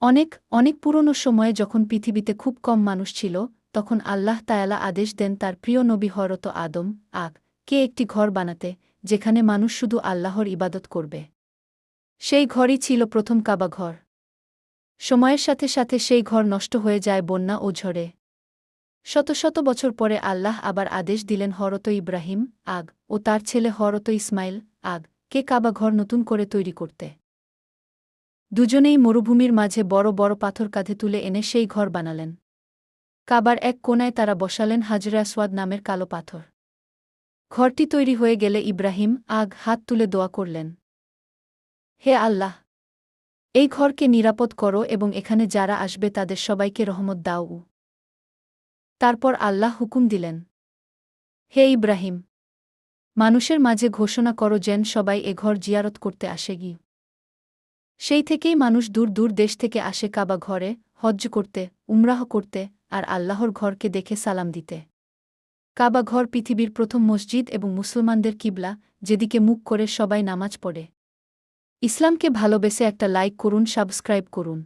অনেক অনেক পুরনো সময়ে যখন পৃথিবীতে খুব কম মানুষ ছিল, তখন আল্লাহ তায়ালা আদেশ দেন তার প্রিয় নবী হযরত আদম কে একটি ঘর বানাতে, যেখানে মানুষ শুধু আল্লাহর ইবাদত করবে। সেই ঘরই ছিল প্রথম কাবা ঘর। সময়ের সাথে সাথে সেই ঘর নষ্ট হয়ে যায় বন্যা ও ঝড়ে। শত শত বছর পরে আল্লাহ আবার আদেশ দিলেন হযরত ইব্রাহিম ও তার ছেলে হযরত ইসমাইল কে কাবা ঘর নতুন করে তৈরি করতে। দুজনেই মরুভূমির মাঝে বড় বড় পাথর কাঁধে তুলে এনে সেই ঘর বানালেন। কাবার এক কোণায় তারা বসালেন হাজরে আসওয়াদ নামের কালো পাথর। ঘরটি তৈরি হয়ে গেলে ইব্রাহিম হাত তুলে দোয়া করলেন, হে আল্লাহ, এই ঘরকে নিরাপদ করো এবং এখানে যারা আসবে তাদের সবাইকে রহমত দাও। তারপর আল্লাহ হুকুম দিলেন, হে ইব্রাহিম, মানুষের মাঝে ঘোষণা করো যেন সবাই এ ঘর জিয়ারত করতে আসে গি। সেই থেকেই মানুষ দূর দূর দেশ থেকে আসে কাবা ঘরে হজ্জ করতে, উমরাহ করতে আর আল্লাহর ঘরকে দেখে সালাম দিতে। কাবা ঘর পৃথিবীর প্রথম মসজিদ এবং মুসলমানদের কিবলা, যেদিকে মুখ করে সবাই নামাজ পড়ে। ইসলামকে ভালোবেসে একটা লাইক করুন, সাবস্ক্রাইব করুন।